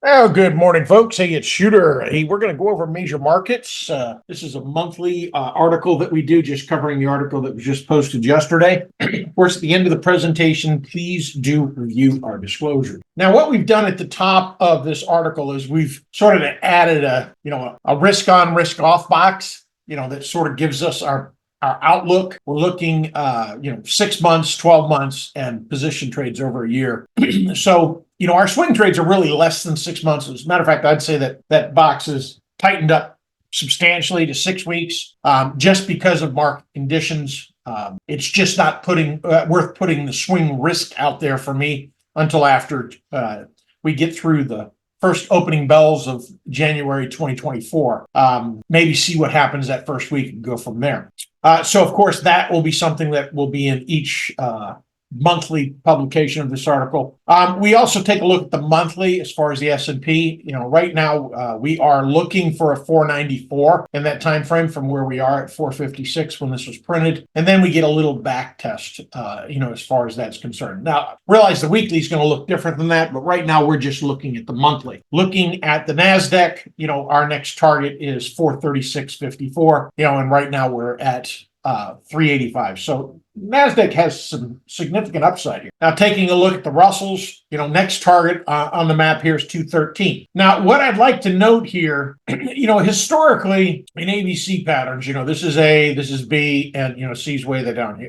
Oh, good morning, folks. Hey, it's Shooter. Hey, we're going to go over major markets. This is a monthly article that we do, just covering the article that was just posted yesterday. Of course, at the end of the presentation, please do review our disclosure. Now, what we've done at the top of this article is we've sort of added a risk on, risk off box, that sort of gives us our outlook. We're looking, 6 months, 12 months, and position trades over a year. So, our swing trades are really less than 6 months. As a matter of fact, I'd say that box is tightened up substantially to 6 weeks, just because of market conditions. It's just not worth putting the swing risk out there for me until after we get through the first opening bells of January 2024. Maybe see what happens that first week and go from there. So, of course, that will be something that will be in each monthly publication of this article. We also take a look at the monthly as far as the S&P. Right now we are looking for a 494 in that time frame from where we are at 456 when this was printed, and then we get a little back test, as far as that's concerned. Now, realize the weekly is going to look different than that, but right now we're just looking at the monthly. Looking at the Nasdaq, our next target is 436.54, and right now we're at 385. So Nasdaq has some significant upside here. Now, taking a look at the Russells, next target on the map here is 213. Now, what I'd like to note here, historically in ABC patterns, this is A, this is B, and C's way down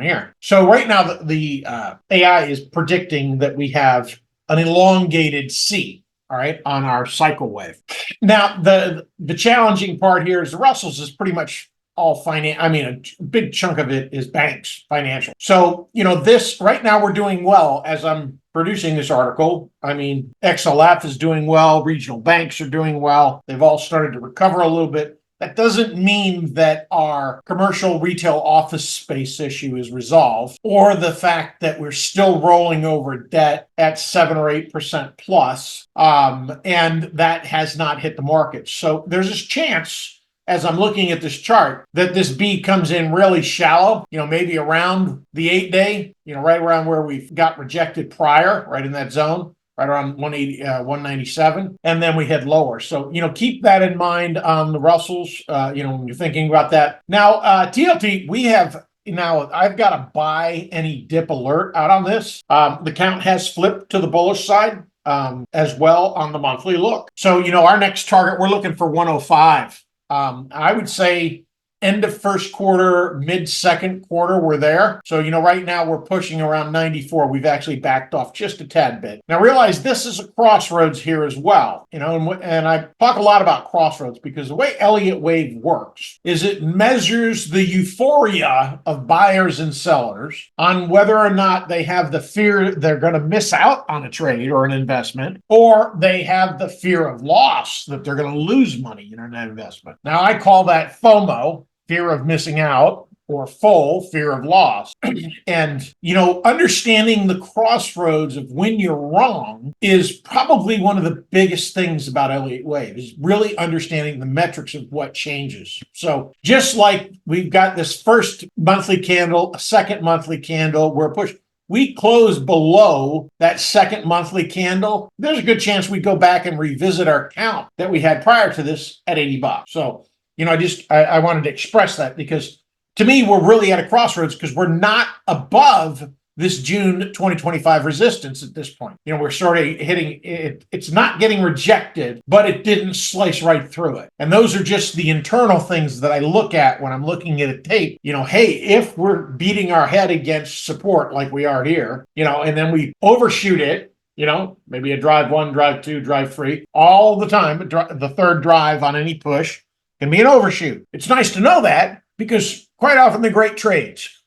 here. So right now the AI is predicting that we have an elongated C. All right, on our cycle wave. Now, the challenging part here is the Russells is pretty much all finance. A big chunk of it is banks, financial. So, this right now we're doing well as I'm producing this article. XLF is doing well. Regional banks are doing well. They've all started to recover a little bit. That doesn't mean that our commercial retail office space issue is resolved, or the fact that we're still rolling over debt at 7 or 8% plus, and that has not hit the market. So there's this chance, as I'm looking at this chart, that this B comes in really shallow, maybe around the 8-day, right around where we've got rejected prior, right in that zone, right around 180, 197, and then we head lower. So, keep that in mind on the Russells, when you're thinking about that. Now, TLT, I've got a buy any dip alert out on this. The count has flipped to the bullish side as well on the monthly look. So, our next target, we're looking for 105. I would say end of first quarter, mid second quarter, we're there. So, right now we're pushing around 94. We've actually backed off just a tad bit. Now, realize this is a crossroads here as well, and I talk a lot about crossroads because the way Elliott Wave works is it measures the euphoria of buyers and sellers on whether or not they have the fear they're going to miss out on a trade or an investment, or they have the fear of loss that they're going to lose money in an investment. Now, I call that FOMO, fear of missing out, or full fear of loss. And, understanding the crossroads of when you're wrong is probably one of the biggest things about Elliott Wave, is really understanding the metrics of what changes. So just like we've got this first monthly candle, a second monthly candle, we're pushed. We close below that second monthly candle, there's a good chance we go back and revisit our count that we had prior to this at $80. So, I wanted to express that because to me, we're really at a crossroads because we're not above this June 2025 resistance at this point. We're sort of hitting it. It's not getting rejected, but it didn't slice right through it. And those are just the internal things that I look at when I'm looking at a tape. Hey, if we're beating our head against support like we are here, and then we overshoot it, maybe a drive 1, drive 2, drive 3, all the time, the third drive on any push can be an overshoot. It's nice to know that because quite often they're great trades.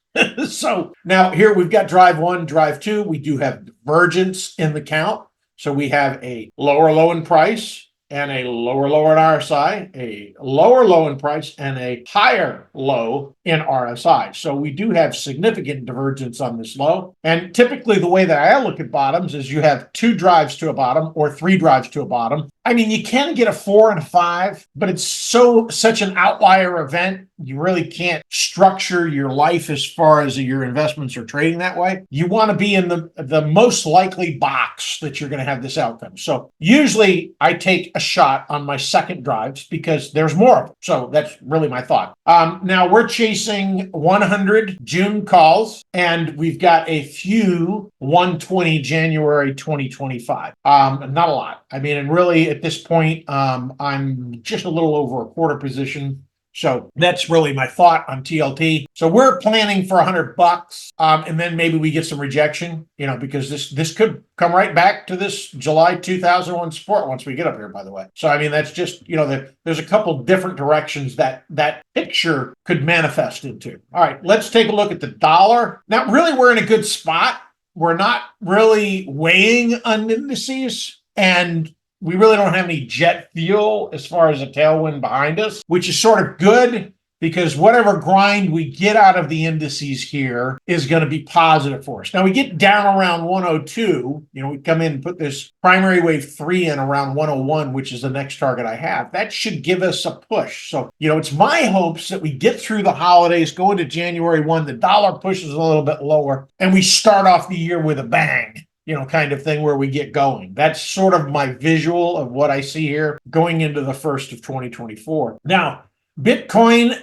So now here we've got drive 1, drive 2. We do have divergence in the count. So we have a lower low in price and a lower low in RSI, a lower low in price and a higher low in RSI. So we do have significant divergence on this low. And typically the way that I look at bottoms is you have 2 drives to a bottom or 3 drives to a bottom, I mean, you can get a 4 and a 5, but it's such an outlier event. You really can't structure your life as far as your investments are trading that way. You want to be in the most likely box that you're going to have this outcome. So usually I take a shot on my second drives because there's more of them. So that's really my thought. Now we're chasing 100 June calls, and we've got a few 120 January 2025. Not a lot. I mean, and really at this point, I'm just a little over a quarter position. So that's really my thought on TLT. So we're planning for $100, and then maybe we get some rejection, because this could come right back to this July 2001 support once we get up here, by the way. So, I mean, that's just, there's a couple different directions that picture could manifest into. All right, let's take a look at the dollar. Now, really, we're in a good spot. We're not really weighing on indices, and we really don't have any jet fuel as far as a tailwind behind us, which is sort of good because whatever grind we get out of the indices here is going to be positive for us. Now, we get down around 102. We come in and put this primary wave 3 in around 101, which is the next target I have. That should give us a push. So, it's my hopes that we get through the holidays, go into January 1, the dollar pushes a little bit lower, and we start off the year with a bang. Kind of thing where we get going. That's sort of my visual of what I see here going into the first of 2024. Now, Bitcoin,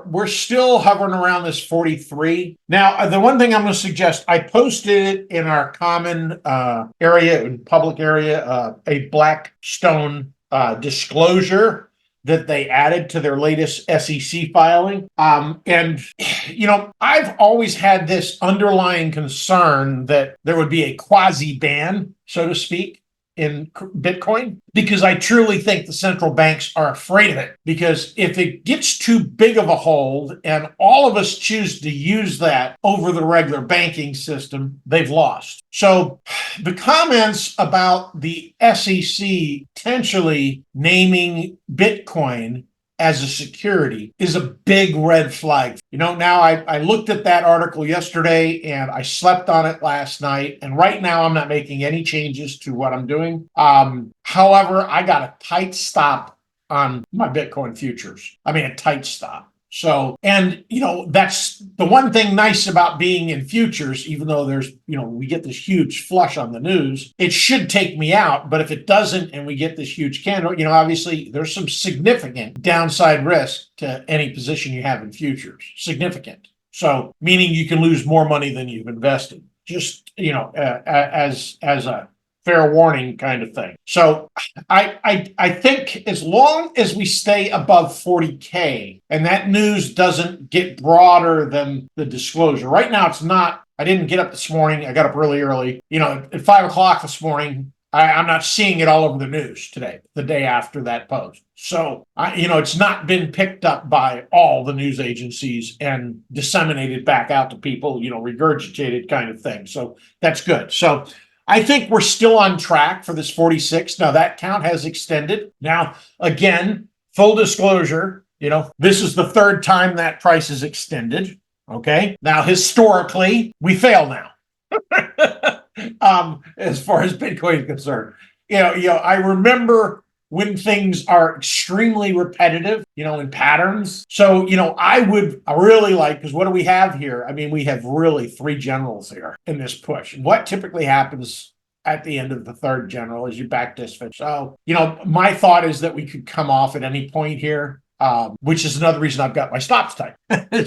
we're still hovering around this 43. Now, the one thing I'm going to suggest, I posted it in our common area, in public area, a Blackstone disclosure that they added to their latest SEC filing. And I've always had this underlying concern that there would be a quasi-ban, so to speak, in Bitcoin, because I truly think the central banks are afraid of it. Because if it gets too big of a hold and all of us choose to use that over the regular banking system, they've lost. So the comments about the SEC potentially naming Bitcoin as a security is a big red flag. Now I looked at that article yesterday and I slept on it last night. And right now I'm not making any changes to what I'm doing. However, I got a tight stop on my Bitcoin futures. I mean, a tight stop. So, and, that's the one thing nice about being in futures, even though there's, we get this huge flush on the news, it should take me out. But if it doesn't, and we get this huge candle, obviously there's some significant downside risk to any position you have in futures, significant. So, meaning you can lose more money than you've invested, just, as a fair warning kind of thing. So I think as long as we stay above 40K and that news doesn't get broader than the disclosure. Right now it's not. I didn't get up this morning. I got up really early. At 5 o'clock this morning, I'm not seeing it all over the news today, the day after that post. So, it's not been picked up by all the news agencies and disseminated back out to people, regurgitated kind of thing. So that's good. So I think we're still on track for this 46. Now, that count has extended. Now, again, full disclosure, this is the third time that price is extended. Okay. Now, historically, we fail now. As far as Bitcoin is concerned. I remember when things are extremely repetitive, in patterns. So, I really like, because what do we have here? I mean, we have really 3 generals here in this push. What typically happens at the end of the third general is you back disfit. So, my thought is that we could come off at any point here. Which is another reason I've got my stops tight.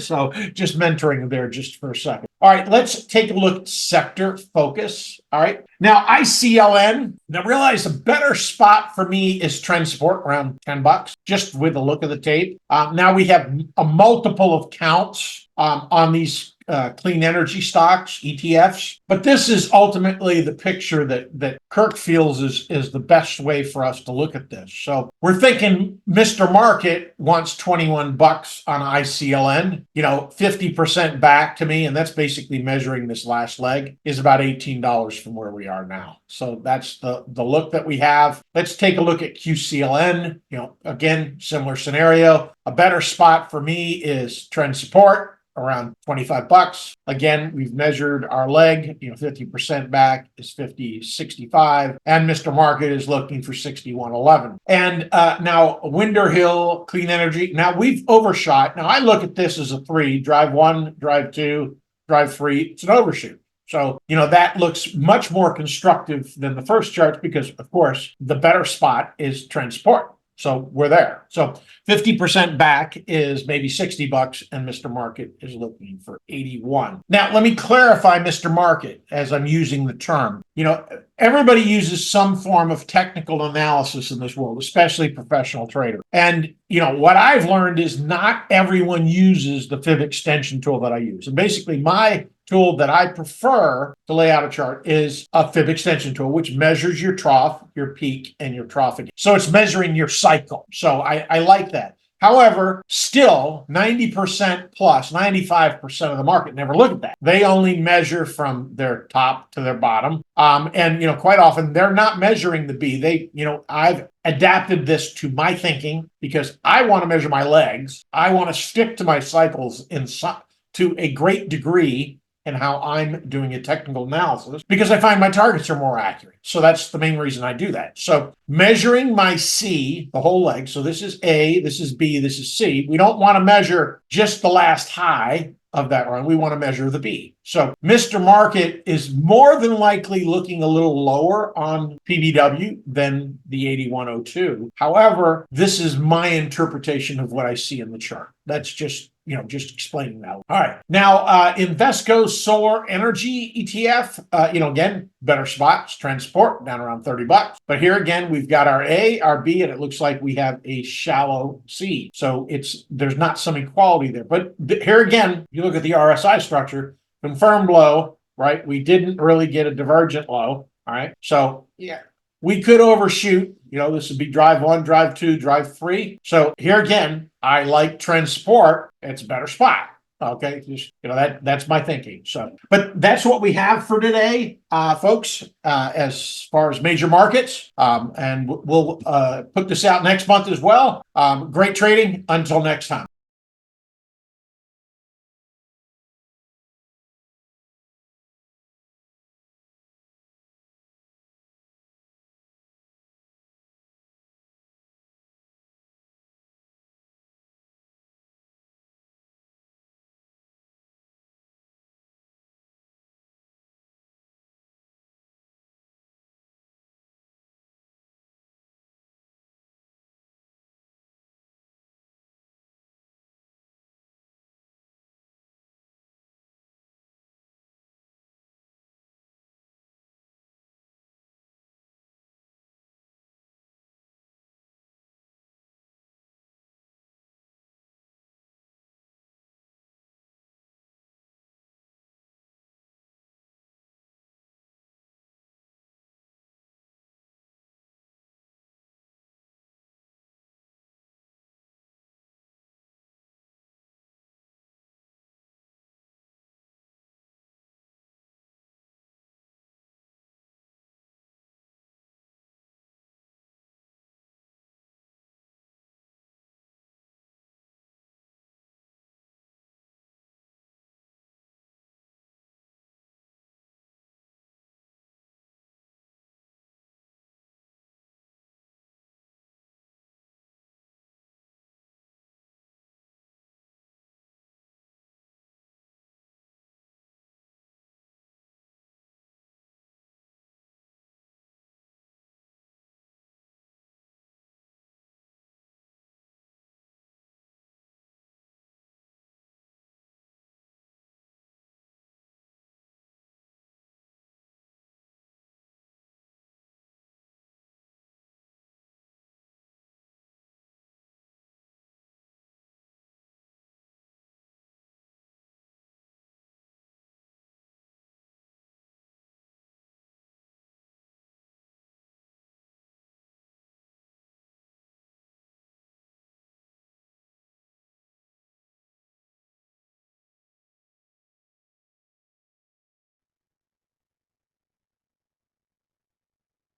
So just mentoring there just for a second. All right, let's take a look at sector focus. All right. Now, ICLN. Now, realize a better spot for me is trend support around $10, just with the look of the tape. Now we have a multiple of counts on these clean energy stocks, ETFs. But this is ultimately the picture that Kirk feels is the best way for us to look at this. So we're thinking Mr. Market wants $21 on ICLN, 50% back to me. And that's basically measuring this last leg is about $18 from where we are now. So that's the look that we have. Let's take a look at QCLN. Again, similar scenario. A better spot for me is trend support. around 25 bucks. Again, we've measured our leg, 50% back is 50.65, and Mr. Market is looking for 61.11. And now Winder Hill, Clean Energy. Now we've overshot. Now I look at this as a 3, drive 1, drive 2, drive 3. It's an overshoot. So, that looks much more constructive than the first chart because, of course, the better spot is transport. So we're there. So 50% back is maybe 60 bucks and Mr. Market is looking for 81. Now, let me clarify Mr. Market as I'm using the term. Everybody uses some form of technical analysis in this world, especially professional traders. And, what I've learned is not everyone uses the fib extension tool that I use. And basically my tool that I prefer to lay out a chart is a fib extension tool, which measures your trough, your peak, and your trough again. So it's measuring your cycle. So I like that. However, still 90% plus, 95% of the market never look at that. They only measure from their top to their bottom. And quite often they're not measuring the B. I've adapted this to my thinking because I want to measure my legs. I want to stick to my cycles to a great degree and how I'm doing a technical analysis because I find my targets are more accurate. So that's the main reason I do that. So measuring my C, the whole leg. So this is A, this is B, this is C. We don't want to measure just the last high of that run. We want to measure the B. So Mr. Market is more than likely looking a little lower on PBW than the 8102. However, this is my interpretation of what I see in the chart. That's just explaining that. All right. Now, Invesco Solar Energy ETF, again, better spots, transport down around 30 bucks. But here again, we've got our A, our B, and it looks like we have a shallow C. So there's not some equality there. But here again, you look at the RSI structure, confirmed low, right? We didn't really get a divergent low. All right. So yeah, we could overshoot. This would be drive 1, drive 2, drive 3. So here again, I like transport. It's a better spot. Okay, that's my thinking. So, but that's what we have for today, folks. As far as major markets, and we'll put this out next month as well. Great trading. Until next time.